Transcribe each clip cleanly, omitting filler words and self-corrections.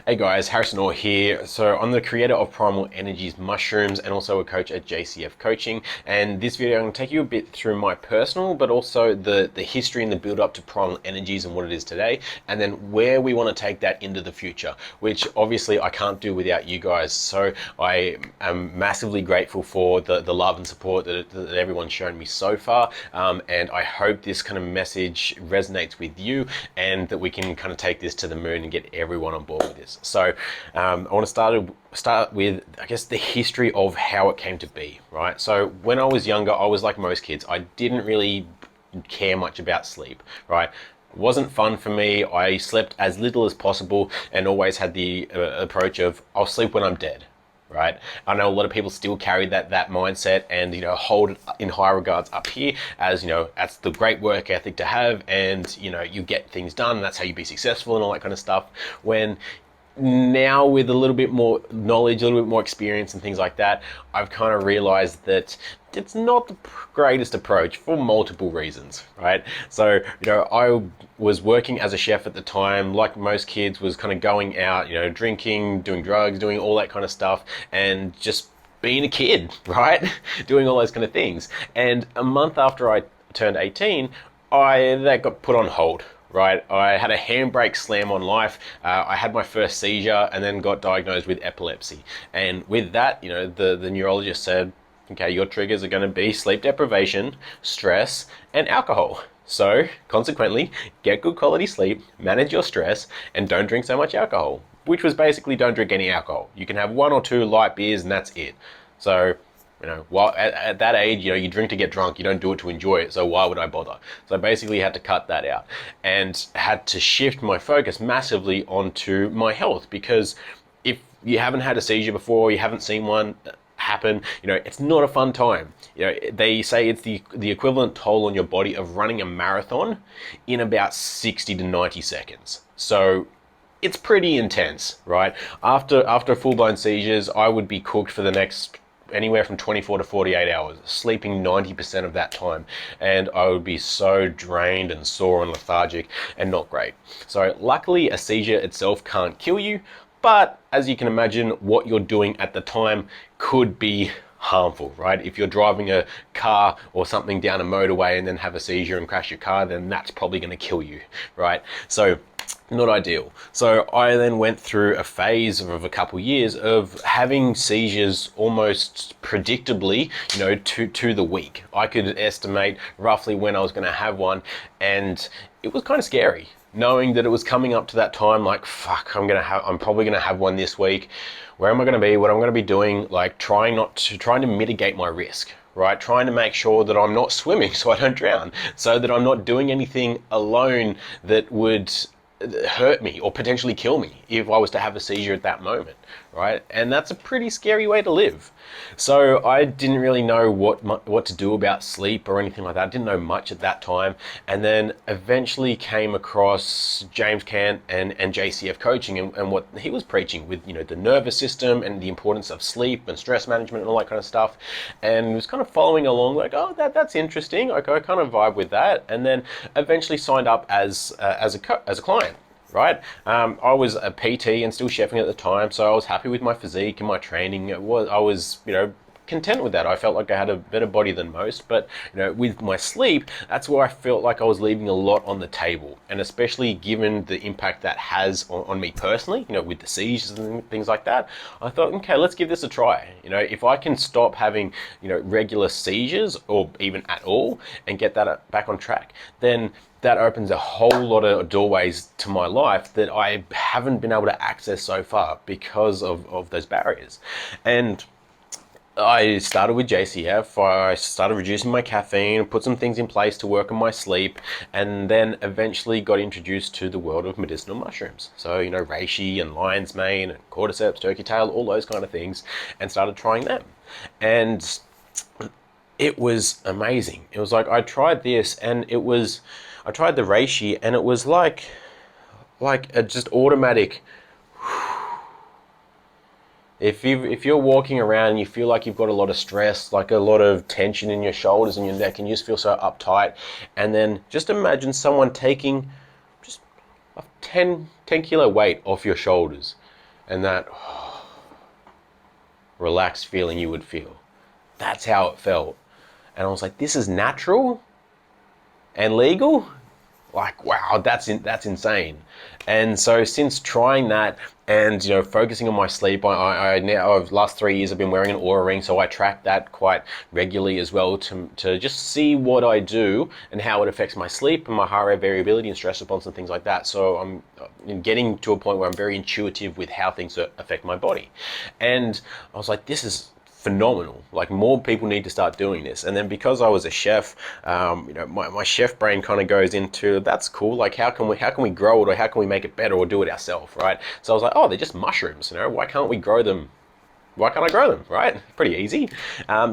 Hey guys, Harrison Orr here. So I'm the creator of Primal Energies Mushrooms and also a coach at JCF Coaching. And this video I'm going to take you a bit through my personal, but also the history and the build up to Primal Energies and what it is today, and then where we want to take that into the future, which obviously I can't do without you guys. So I am massively grateful for the love and support that everyone's shown me so far. And I hope this kind of message resonates with you and that we can kind of take this to the moon and get everyone on board with this. So I want to start with, I guess, the history of how it came to be, right? So when I was younger, I was like most kids. I didn't really care much about sleep, right? It wasn't fun for me. I slept as little as possible and always had the approach of, I'll sleep when I'm dead. Right? I know a lot of people still carry that mindset and, hold it in high regards up here as, that's the great work ethic to have, and, you get things done, and that's how you be successful and all that kind of stuff. When now with a little bit more knowledge, a little bit more experience and things like that, I've kind of realized that it's not the greatest approach for multiple reasons, right? So, I was working as a chef at the time, like most kids, was kind of going out, drinking, doing drugs, doing all that kind of stuff, and just being a kid, right? Doing all those kind of things. And a month after I turned 18, that got put on hold. Right, I had a handbrake slam on life. I had my first seizure and then got diagnosed with epilepsy. And with that, the neurologist said, okay, your triggers are going to be sleep deprivation, stress, and alcohol. So consequently, get good quality sleep, manage your stress, and don't drink so much alcohol. Which was basically, don't drink any alcohol. You can have one or two light beers and that's it. So, while at that age, you drink to get drunk, you don't do it to enjoy it, so why would I bother? So I basically had to cut that out and had to shift my focus massively onto my health, because if you haven't had a seizure before, you haven't seen one happen, it's not a fun time. They say it's the equivalent toll on your body of running a marathon in about 60 to 90 seconds. So it's pretty intense, right? After full-blown seizures, I would be cooked for the next anywhere from 24 to 48 hours, sleeping 90% of that time, and I would be so drained and sore and lethargic and not great. So luckily, a seizure itself can't kill you, but as you can imagine, what you're doing at the time could be harmful, right? If you're driving a car or something down a motorway and then have a seizure and crash your car, then that's probably going to kill you, right? So not ideal. So I then went through a phase of a couple years of having seizures almost predictably, to the week. I could estimate roughly when I was going to have one, and it was kind of scary knowing that it was coming up to that time. Like, fuck, I'm probably going to have one this week. Where am I going to be? What am I going to be doing? Like, trying to mitigate my risk. Right, trying to make sure that I'm not swimming so I don't drown, so that I'm not doing anything alone that would hurt me or potentially kill me if I was to have a seizure at that moment, right? And that's a pretty scary way to live. So I didn't really know what to do about sleep or anything like that. I didn't know much at that time, and then eventually came across James Cant and JCF Coaching and what he was preaching with the nervous system and the importance of sleep and stress management and all that kind of stuff, and was kind of following along like, oh, that's interesting. I kind of vibe with that, and then eventually signed up as a client. Right, I was a PT and still chefing at the time, so I was happy with my physique and my training. I was content with that. I felt like I had a better body than most, but with my sleep, that's where I felt like I was leaving a lot on the table, and especially given the impact that has on me personally, with the seizures and things like that, I thought, okay, let's give this a try. If I can stop having regular seizures or even at all and get that back on track, then that opens a whole lot of doorways to my life that I haven't been able to access so far because of those barriers. And I started with JCF. I started reducing my caffeine, put some things in place to work on my sleep, and then eventually got introduced to the world of medicinal mushrooms. So, reishi and lion's mane and cordyceps, turkey tail, all those kind of things, and started trying them. And it was amazing. It was like, I tried this, and I tried the reishi, and it was like a just automatic. If you're walking around and you feel like you've got a lot of stress, like a lot of tension in your shoulders and your neck, and you just feel so uptight, and then just imagine someone taking just a 10 kilo weight off your shoulders, and that relaxed feeling you would feel. That's how it felt. And I was like, this is natural and legal? Like, wow, that's insane. And so since trying that and, focusing on my sleep, I now, over the last 3 years, I've been wearing an Aura ring, so I track that quite regularly as well to just see what I do and how it affects my sleep and my heart rate variability and stress response and things like that. So I'm getting to a point where I'm very intuitive with how things affect my body. And I was like, this is phenomenal. Like, more people need to start doing this. And then because I was a chef, my chef brain kind of goes into, that's cool. Like, how can we grow it, or how can we make it better, or do it ourselves, right? So I was like, oh, they're just mushrooms. Why can't we grow them? Why can't I grow them, right? Pretty easy.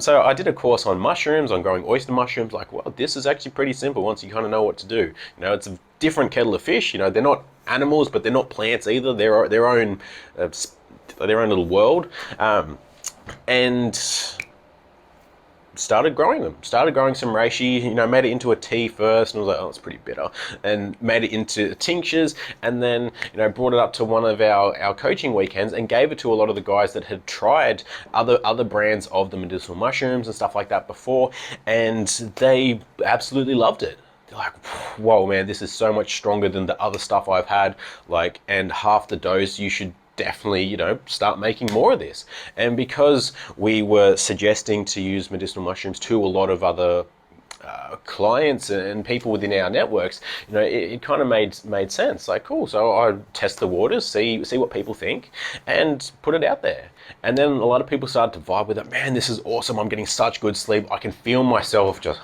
So I did a course on mushrooms, on growing oyster mushrooms. Like, well, this is actually pretty simple once you kind of know what to do. It's a different kettle of fish. They're not animals, but they're not plants either. They're their own little world. And started growing them. Started growing some reishi, made it into a tea first, and I was like, oh, it's pretty bitter. And made it into tinctures, and then, brought it up to one of our coaching weekends and gave it to a lot of the guys that had tried other brands of the medicinal mushrooms and stuff like that before, and they absolutely loved it. They're like, whoa, man, this is so much stronger than the other stuff I've had, like, and half the dose. You should definitely, start making more of this. And because we were suggesting to use medicinal mushrooms to a lot of other clients and people within our networks, it kind of made sense. Like, cool, so I test the waters, see what people think, and put it out there. And then a lot of people started to vibe with it. Man, this is awesome. I'm getting such good sleep. I can feel myself just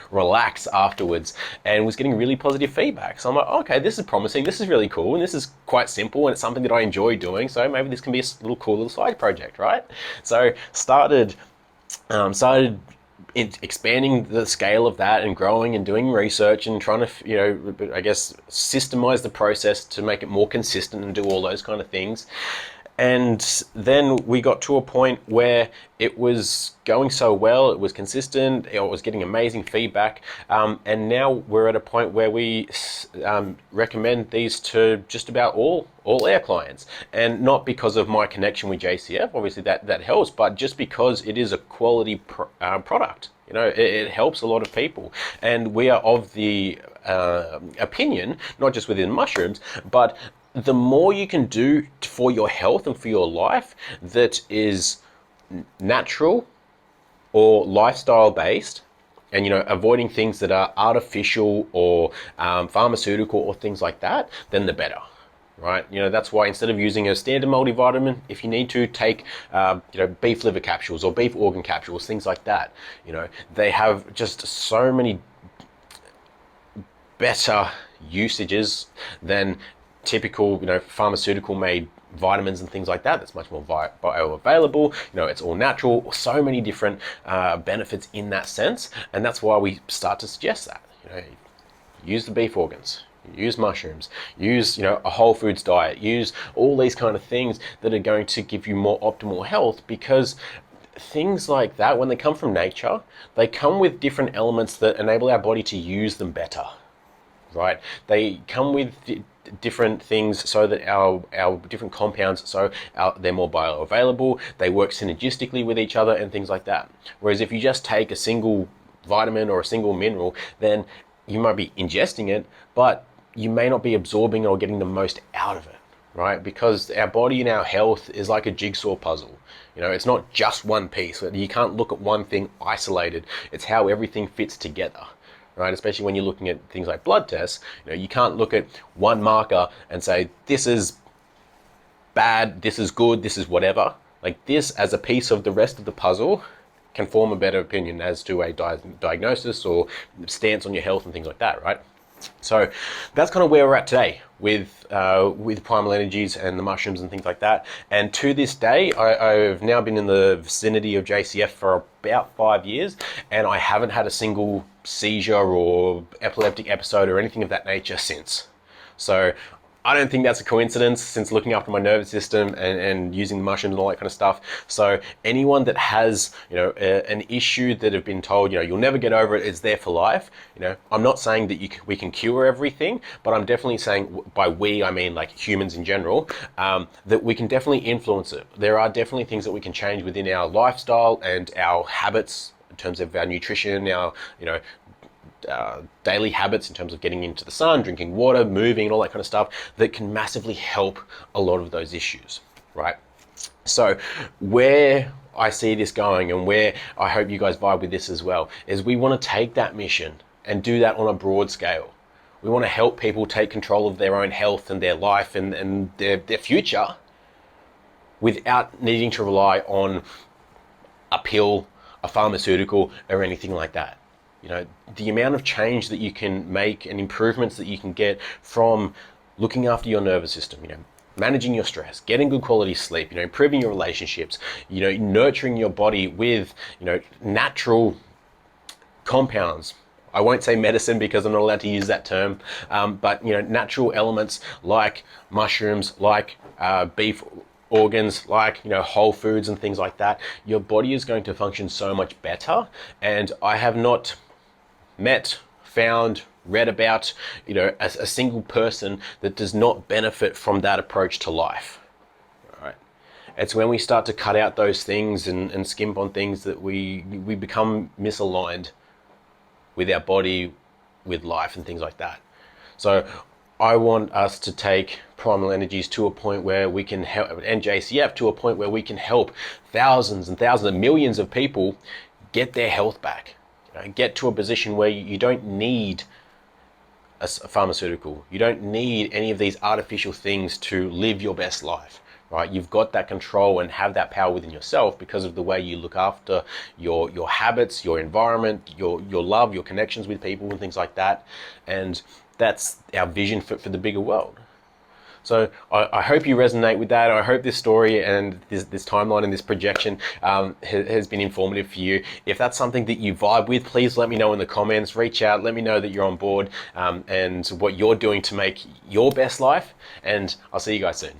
relax afterwards, and was getting really positive feedback. So I'm like, okay, this is promising, this is really cool, and this is quite simple, and it's something that I enjoy doing, so maybe this can be a cool little side project, right? So started expanding the scale of that and growing and doing research and trying to, I guess, systemize the process to make it more consistent and do all those kind of things. And then we got to a point where it was going so well, it was consistent, it was getting amazing feedback, and now we're at a point where we recommend these to just about all our clients. And not because of my connection with JCF, obviously that helps, but just because it is a quality product. It helps a lot of people. And we are of the opinion, not just within mushrooms, but the more you can do for your health and for your life that is natural or lifestyle based, and avoiding things that are artificial or pharmaceutical or things like that, then the better. Right, that's why instead of using a standard multivitamin, if you need to take, beef liver capsules or beef organ capsules, things like that, they have just so many better usages than typical, pharmaceutical made vitamins and things like that. That's much more bioavailable. It's all natural. So many different benefits in that sense, and that's why we start to suggest that. Use the beef organs. Use mushrooms, use a whole foods diet, use all these kind of things that are going to give you more optimal health, because things like that, when they come from nature, they come with different elements that enable our body to use them better, right? They come with different things so that our different compounds, they're more bioavailable, they work synergistically with each other and things like that. Whereas if you just take a single vitamin or a single mineral, then you might be ingesting it, but you may not be absorbing or getting the most out of it, right? Because our body and our health is like a jigsaw puzzle. It's not just one piece. You can't look at one thing isolated. It's how everything fits together, right? Especially when you're looking at things like blood tests. You can't look at one marker and say, this is bad, this is good, this is whatever. Like, this as a piece of the rest of the puzzle can form a better opinion as to a diagnosis or stance on your health and things like that, right? So that's kind of where we're at today with Primal Energies and the mushrooms and things like that. And to this day, I've now been in the vicinity of JCF for about 5 years, and I haven't had a single seizure or epileptic episode or anything of that nature since. So I don't think that's a coincidence since looking after my nervous system and using the mushrooms and all that kind of stuff. So anyone that has, an issue that have been told, you'll never get over it, it's there for life. I'm not saying that we can cure everything, but I'm definitely saying, by we, I mean like humans in general, that we can definitely influence it. There are definitely things that we can change within our lifestyle and our habits in terms of our nutrition, our, daily habits in terms of getting into the sun, drinking water, moving, and all that kind of stuff that can massively help a lot of those issues, right? So where I see this going, and where I hope you guys vibe with this as well, is we want to take that mission and do that on a broad scale. We want to help people take control of their own health and their life and their future without needing to rely on a pill, a pharmaceutical, or anything like that. The amount of change that you can make and improvements that you can get from looking after your nervous system, managing your stress, getting good quality sleep, improving your relationships, nurturing your body with, natural compounds. I won't say medicine because I'm not allowed to use that term, but, natural elements like mushrooms, like beef organs, like whole foods and things like that. Your body is going to function so much better. And I have not found, read about, a single person that does not benefit from that approach to life. All right. It's when we start to cut out those things and skimp on things that we become misaligned with our body, with life and things like that. So I want us to take Primal Energies to a point where we can help, and JCF to a point where we can help thousands and thousands and millions of people get their health back. Get to a position where you don't need a pharmaceutical. You don't need any of these artificial things to live your best life, right? You've got that control and have that power within yourself because of the way you look after your habits, your environment, your love, your connections with people and things like that. And that's our vision for the bigger world. So I hope you resonate with that. I hope this story and this timeline and this projection has been informative for you. If that's something that you vibe with, please let me know in the comments. Reach out, let me know that you're on board and what you're doing to make your best life. And I'll see you guys soon.